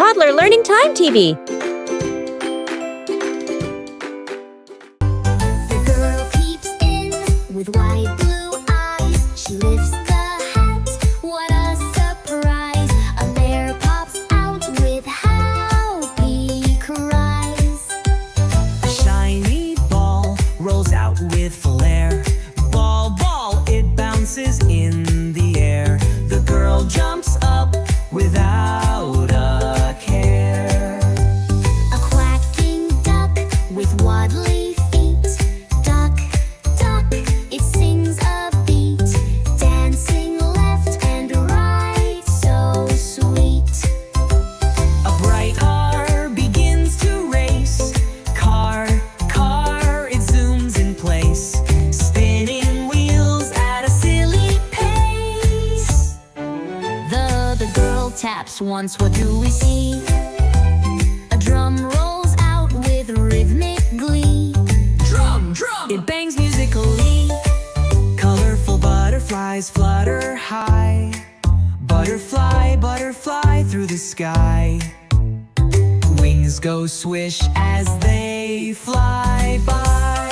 Toddler Learning Time TV. The girl peeps in with wide blue eyes. She lifts the hat, what a surprise. A bear pops out with happy cries. A shiny ball rolls out with flair. Ball, ball, it bounces in the air. The girl jumps up without a care. A quacking duck with waddly feet. Duck, duck, it sings a beat. Dancing left and right, so sweet. A bright car begins to race. Car, car, it zooms in place. Spinning wheels at a silly pace. The girl taps once, what do we see? A drum rolls out with rhythmic glee. Drum, drum! It bangs musically. Colorful butterflies flutter high. Butterfly, butterfly through the sky. Wings go swish as they fly by.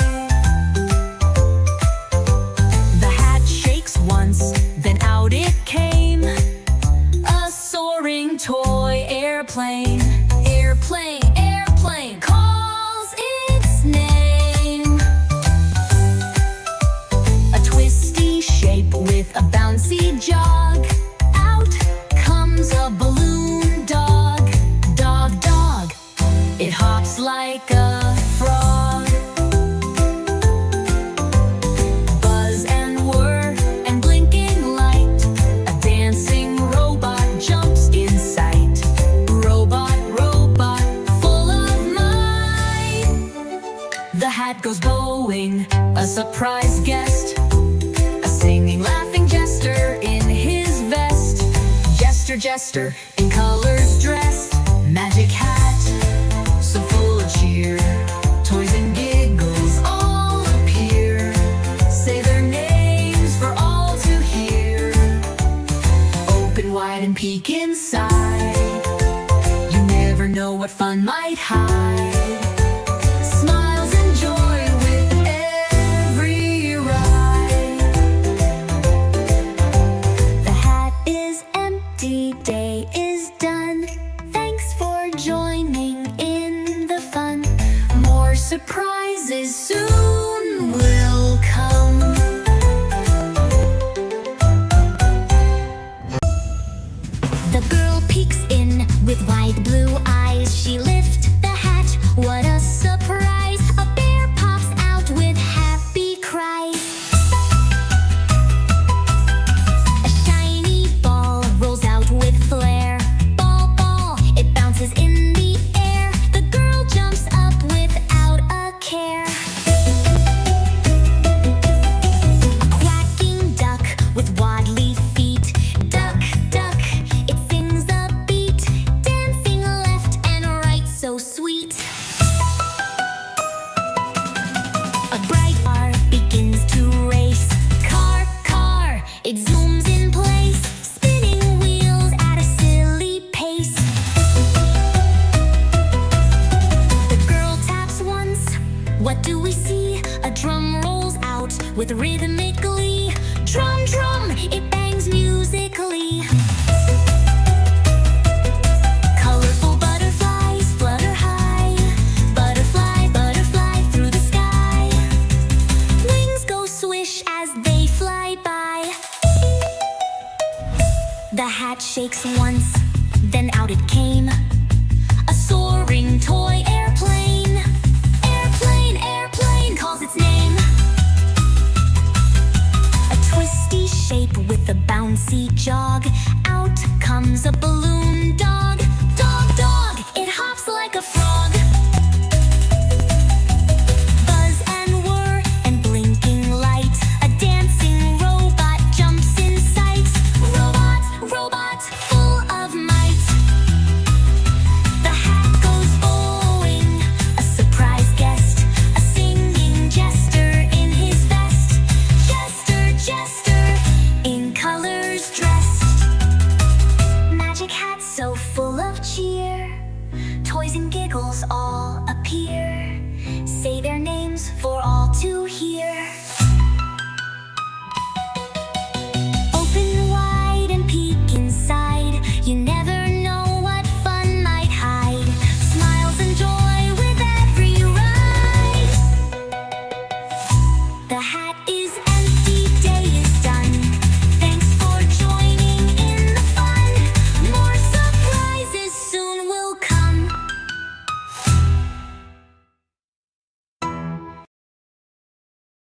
The hat shakes once, then out it came. A soaring toy airplane. Airplane, airplane calls its name. A twisty shape with a bouncy jog. Out comes a balloon dog. Dog, dog, it hops like a frog. Buzz and whir and blinking light. A dancing robot jumps in sight. Robot, robot, full of might. The hat goes bowing, a surprise guest. A singing, laughing jester in his vest. Jester, jester, in colors dressed. Magic hat, so full of cheer. Toys and giggles all appear. Say their names for all to hear. Open wide and peek inside. You never know what fun might hide. Smiles and joy with every ride. The hat is empty, day is done. Thanks for joining in the fun. More surprises soon will come. The girl peeks in with wide blue eyes. She lifts the hat, what a surprise. A bear pops out with happy cries. A shiny ball rolls out with flair. Ball, ball, it bounces in the air. The girl jumps up without a care. A quacking duck with waddly feet. Duck, duck, it sings a beat. Dancing left and right, so sweet. A bright car begins to race. Car, car, it zooms in place. Spinning wheels at a silly pace. The girl taps once, what do we see? A drum rolls out with rhythmic glee. Drum, drum, it bangs musically. Colorful butterflies flutter high. Butterfly, butterfly through the sky. Wings go swish as they fly by. The hat shakes once, then out it came. A soaring toy airplane. Airplane, airplane calls its name. A twisty shape with a bouncy jog. Out comes a balloon dog. Dog, dog, it hops like a frog. Buzz and whir and blinking light. A dancing robot jumps in sight. Robot, robot, full of might. The hat goes bowling, a surprise guest. A singing jester in his vest. Jester, jester, in colors dressed. Magic hat so full of cheer. Joys and giggles all appear. Say their names for all to hear.